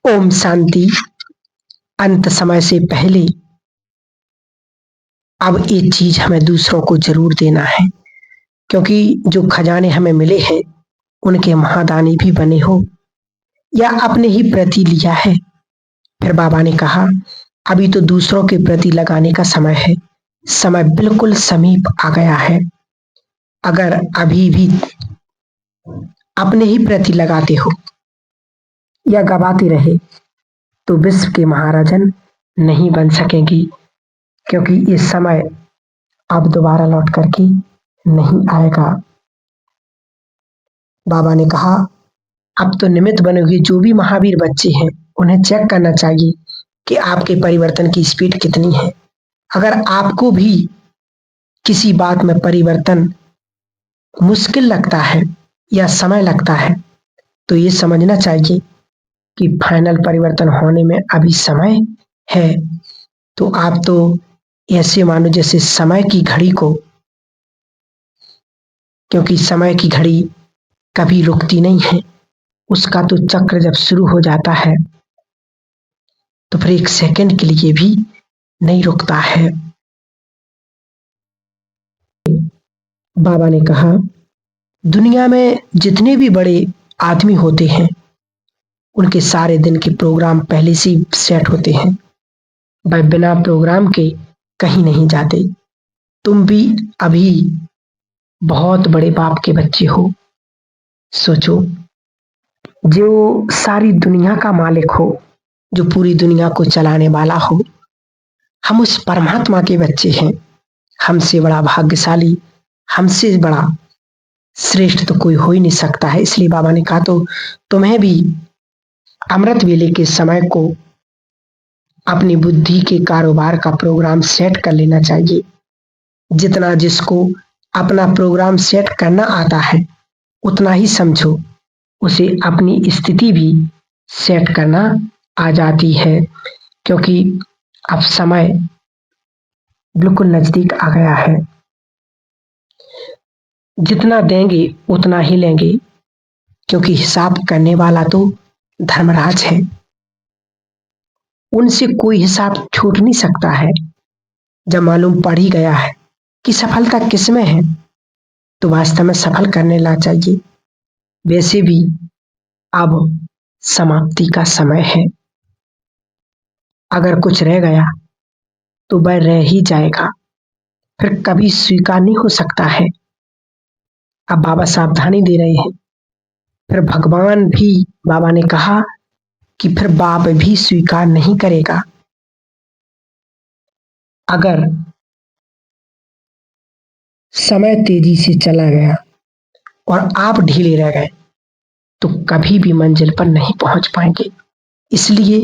ओम शांति। अंत समय से पहले अब एक चीज हमें दूसरों को जरूर देना है, क्योंकि जो खजाने हमें मिले हैं उनके महादानी भी बने हो या अपने ही प्रति लिया है। फिर बाबा ने कहा अभी तो दूसरों के प्रति लगाने का समय है, समय बिल्कुल समीप आ गया है। अगर अभी भी अपने ही प्रति लगाते हो या गवाते रहे तो विश्व के महाराजन नहीं बन सकेंगी, क्योंकि इस समय अब दोबारा लौट करके नहीं आएगा। बाबा ने कहा अब तो निमित्त बनोगे। जो भी महावीर बच्चे हैं उन्हें चेक करना चाहिए कि आपके परिवर्तन की स्पीड कितनी है। अगर आपको भी किसी बात में परिवर्तन मुश्किल लगता है या समय लगता है तो ये समझना चाहिए कि फाइनल परिवर्तन होने में अभी समय है। तो आप तो ऐसे मानो जैसे समय की घड़ी को, क्योंकि समय की घड़ी कभी रुकती नहीं है, उसका तो चक्र जब शुरू हो जाता है तो फिर एक सेकंड के लिए भी नहीं रुकता है। बाबा ने कहा दुनिया में जितने भी बड़े आदमी होते हैं उनके सारे दिन के प्रोग्राम पहले से ही सेट होते हैं, वह बिना प्रोग्राम के कहीं नहीं जाते। तुम भी अभी बहुत बड़े बाप के बच्चे हो। सोचो, जो सारी दुनिया का मालिक हो, जो पूरी दुनिया को चलाने वाला हो, हम उस परमात्मा के बच्चे हैं। हमसे बड़ा भाग्यशाली, हमसे बड़ा श्रेष्ठ तो कोई हो ही नहीं सकता है। इसलिए बाबा ने कहा तो तुम्हें भी अमृत वेले के समय को अपनी बुद्धि के कारोबार का प्रोग्राम सेट कर लेना चाहिए। जितना जिसको अपना प्रोग्राम सेट करना आता है उतना ही समझो उसे अपनी स्थिति भी सेट करना आ जाती है, क्योंकि अब समय बिल्कुल नजदीक आ गया है। जितना देंगे उतना ही लेंगे, क्योंकि हिसाब करने वाला तो धर्मराज है। उनसे कोई हिसाब छूट नहीं सकता है। जब मालूम पड़ ही गया है कि सफलता किसमें है तो वास्तव में सफल करने ला चाहिए। वैसे भी अब समाप्ति का समय है। अगर कुछ रह गया तो वह रह ही जाएगा, फिर कभी स्वीकार नहीं हो सकता है। अब बाबा सावधानी दे रहे हैं। फिर भगवान भी, बाबा ने कहा कि फिर बाप भी स्वीकार नहीं करेगा। अगर समय तेजी से चला गया और आप ढीले रह गए तो कभी भी मंजिल पर नहीं पहुंच पाएंगे। इसलिए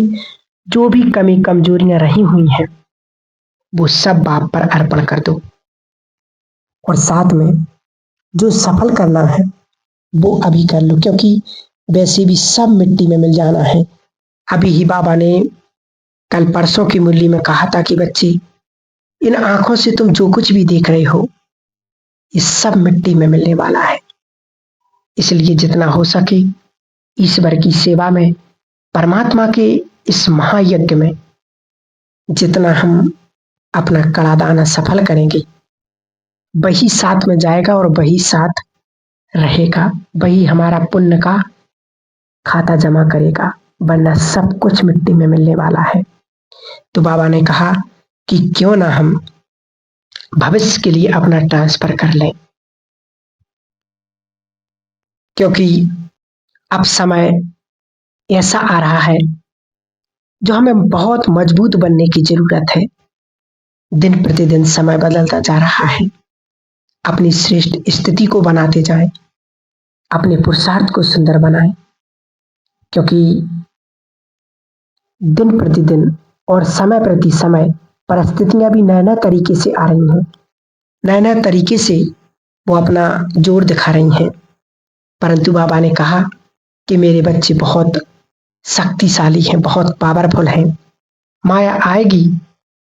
जो भी कमी कमजोरियां रही हुई हैं वो सब बाप पर अर्पण कर दो, और साथ में जो सफल करना है वो अभी कर लो, क्योंकि वैसे भी सब मिट्टी में मिल जाना है। अभी ही बाबा ने कल परसों की मुरली में कहा था कि बच्चे, इन आंखों से तुम जो कुछ भी देख रहे हो ये सब मिट्टी में मिलने वाला है। इसलिए जितना हो सके ईश्वर की सेवा में, परमात्मा के इस महायज्ञ में जितना हम अपना कड़ा दाना सफल करेंगे वही साथ में जाएगा और वही साथ रहेगा, वही हमारा पुण्य का खाता जमा करेगा, वरना सब कुछ मिट्टी में मिलने वाला है। तो बाबा ने कहा कि क्यों ना हम भविष्य के लिए अपना ट्रांसफर कर लें, क्योंकि अब समय ऐसा आ रहा है जो हमें बहुत मजबूत बनने की जरूरत है। दिन प्रतिदिन समय बदलता जा रहा है। अपनी श्रेष्ठ स्थिति को बनाते जाएं, अपने पुरुषार्थ को सुंदर बनाएं, क्योंकि दिन प्रतिदिन और समय प्रति समय परिस्थितियां भी नए नए तरीके से आ रही हैं। नए नए तरीके से वो अपना जोर दिखा रही हैं। परंतु बाबा ने कहा कि मेरे बच्चे बहुत शक्तिशाली हैं, बहुत पावरफुल हैं। माया आएगी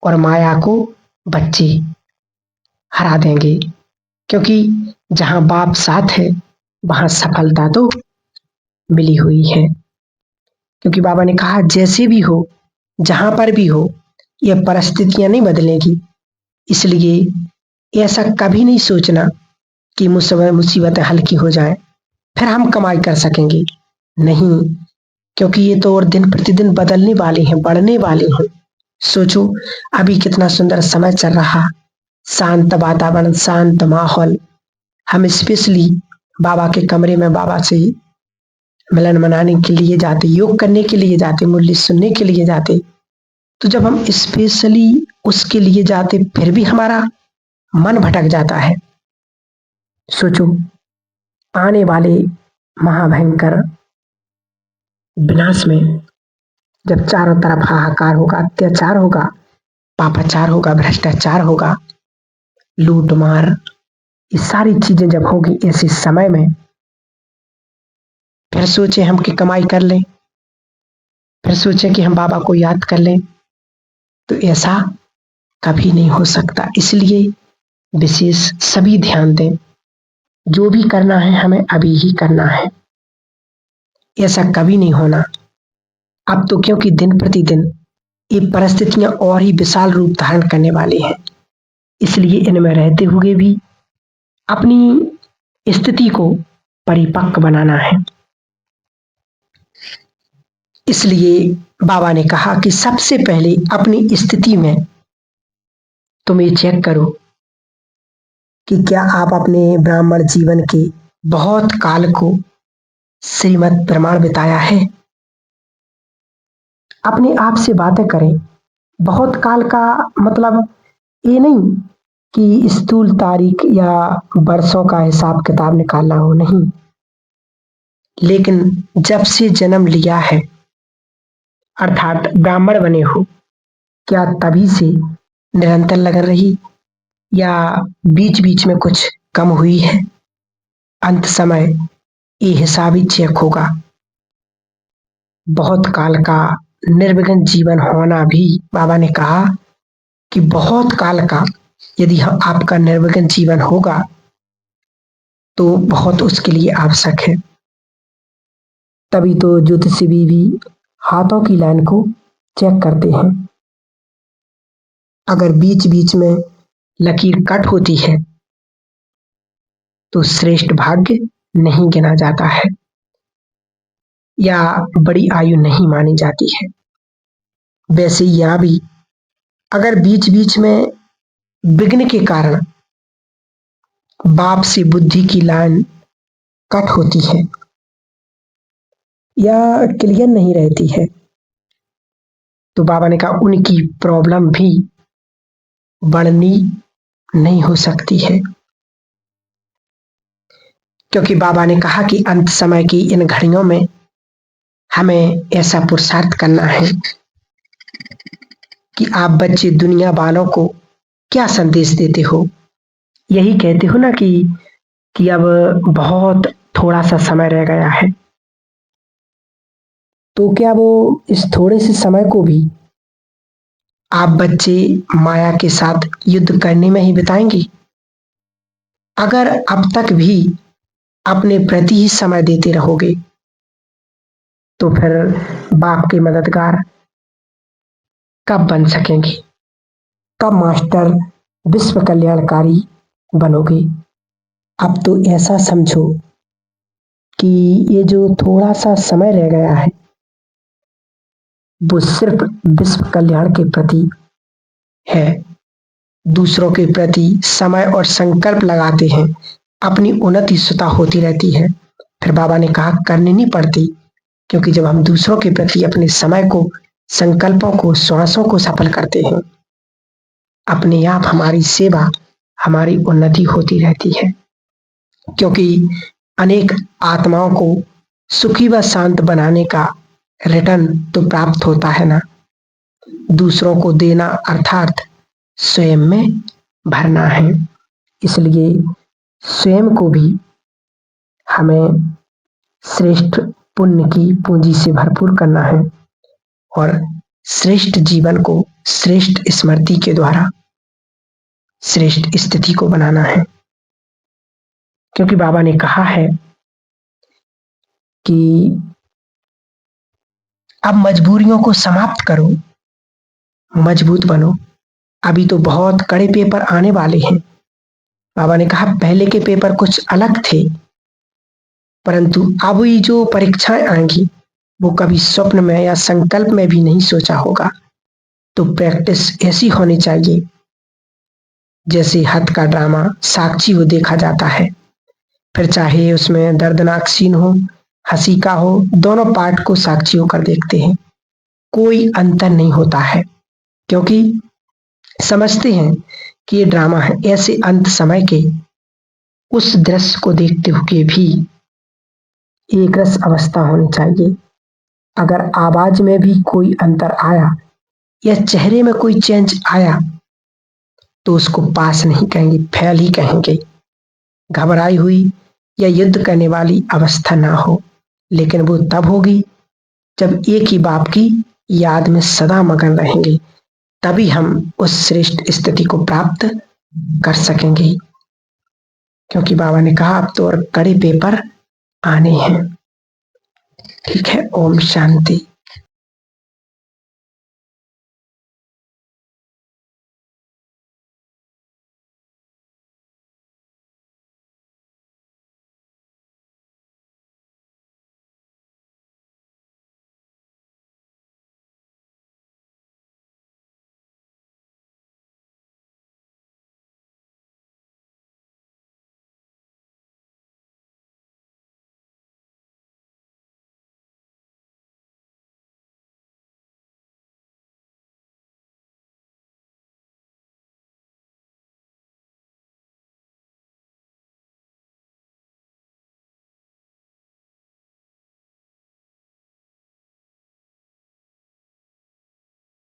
और माया को बच्चे हरा देंगे, क्योंकि जहां बाप साथ है वहां सफलता तो मिली हुई है। क्योंकि बाबा ने कहा जैसे भी हो, जहां पर भी हो, यह परिस्थितियां नहीं बदलेगी। इसलिए ऐसा कभी नहीं सोचना कि मुसीबतें हल्की हो जाएं, फिर हम कमाई कर सकेंगे। नहीं, क्योंकि ये तो और दिन प्रतिदिन बदलने वाली हैं, बढ़ने वाली हैं। सोचो, अभी कितना सुंदर समय चल रहा, शांत वातावरण, शांत माहौल। हम स्पेशली बाबा के कमरे में बाबा से मिलन मनाने के लिए जाते, योग करने के लिए जाते, मुरली सुनने के लिए जाते। तो जब हम स्पेशली उसके लिए जाते फिर भी हमारा मन भटक जाता है। सोचो, आने वाले महाभयंकर विनाश में जब चारों तरफ हाहाकार होगा, अत्याचार होगा, पापाचार होगा, भ्रष्टाचार होगा, लूट मार, ये सारी चीजें जब होगी ऐसे समय में, फिर सोचे हम कि कमाई कर लें, फिर सोचे कि हम बाबा को याद कर लें, तो ऐसा कभी नहीं हो सकता। इसलिए विशेष सभी ध्यान दें, जो भी करना है हमें अभी ही करना है, ऐसा कभी नहीं होना। अब तो क्योंकि दिन प्रतिदिन ये परिस्थितियां और ही विशाल रूप धारण करने वाली हैं, इसलिए इनमें रहते हुए भी अपनी स्थिति को परिपक्व बनाना है। इसलिए बाबा ने कहा कि सबसे पहले अपनी स्थिति में तुम ये चेक करो कि क्या आप अपने ब्राह्मण जीवन के बहुत काल को श्रीमद् प्रमाण बिताया है। अपने आप से बातें करें। बहुत काल का मतलब ये नहीं कि स्थूल तारीख या वर्षों का हिसाब किताब निकालना हो, नहीं, लेकिन जब से जन्म लिया है अर्थात ब्राह्मण बने हो, क्या तभी से निरंतर लगन रही या बीच बीच में कुछ कम हुई है। अंत समय ये हिसाब ही चेक होगा। बहुत काल का निर्विघ्न जीवन होना भी बाबा ने कहा कि बहुत काल का यदि आपका निर्विघ्न जीवन होगा तो बहुत उसके लिए आवश्यक है। तभी तो ज्योतिषी भी हाथों की लाइन को चेक करते हैं। अगर बीच बीच में लकीर कट होती है तो श्रेष्ठ भाग्य नहीं गिना जाता है या बड़ी आयु नहीं मानी जाती है। वैसे यहाँ भी अगर बीच बीच में विघ्न के कारण बाप से बुद्धि की लाइन कट होती है या क्लियर नहीं रहती है, तो बाबा ने कहा उनकी प्रॉब्लम भी बढ़नी नहीं हो सकती है। क्योंकि बाबा ने कहा कि अंत समय की इन घड़ियों में हमें ऐसा पुरुषार्थ करना है कि आप बच्चे दुनिया वालों को क्या संदेश देते हो। यही कहते हो ना कि अब बहुत थोड़ा सा समय रह गया है, तो क्या वो इस थोड़े से समय को भी आप बच्चे माया के साथ युद्ध करने में ही बिताएंगे। अगर अब तक भी अपने प्रति ही समय देते रहोगे तो फिर बाप के मददगार कब बन सकेंगे, कब मास्टर विश्व कल्याणकारी बनोगे। अब तो ऐसा समझो कि ये जो थोड़ा सा समय रह गया है वो सिर्फ विश्व कल्याण के प्रति है। दूसरों के प्रति समय और संकल्प लगाते हैं, अपनी उन्नति स्वतः होती रहती है। फिर बाबा ने कहा करनी नहीं पड़ती, क्योंकि जब हम दूसरों के प्रति अपने समय को, संकल्पों को, श्वासों को सफल करते हैं, अपने आप हमारी सेवा, हमारी उन्नति होती रहती है। क्योंकि अनेक आत्माओं को सुखी व शांत बनाने का रिटर्न तो प्राप्त होता है ना। दूसरों को देना अर्थात स्वयं में भरना है। इसलिए स्वयं को भी हमें श्रेष्ठ पुण्य की पूंजी से भरपूर करना है और श्रेष्ठ जीवन को श्रेष्ठ स्मृति के द्वारा श्रेष्ठ स्थिति को बनाना है। क्योंकि बाबा ने कहा है कि अब मजबूरियों को समाप्त करो, मजबूत बनो। अभी तो बहुत कड़े पेपर आने वाले हैं। बाबा ने कहा पहले के पेपर कुछ अलग थे, परंतु अब ये जो परीक्षाएं आएंगी वो कभी स्वप्न में या संकल्प में भी नहीं सोचा होगा। तो प्रैक्टिस ऐसी होनी चाहिए जैसे हद का ड्रामा साक्षी वो देखा जाता है, फिर चाहे उसमें दर्दनाक सीन हो, हंसी का हो, दोनों पार्ट को साक्षी होकर देखते हैं। कोई अंतर नहीं होता है, क्योंकि समझते हैं कि ये ड्रामा है। ऐसे अंत समय के उस दृश्य को देखते हुए भी एक रस अवस्था होनी चाहिए। अगर आवाज में भी कोई अंतर आया या चेहरे में कोई चेंज आया तो उसको पास नहीं कहेंगे, फेल ही कहेंगे। घबराई हुई या युद्ध करने वाली अवस्था ना हो, लेकिन वो तब होगी जब एक ही बाप की याद में सदा मगन रहेंगे। तभी हम उस श्रेष्ठ स्थिति को प्राप्त कर सकेंगे। क्योंकि बाबा ने कहा अब तो और कड़े पेपर आने हैं। ठीक है, ओम शांति।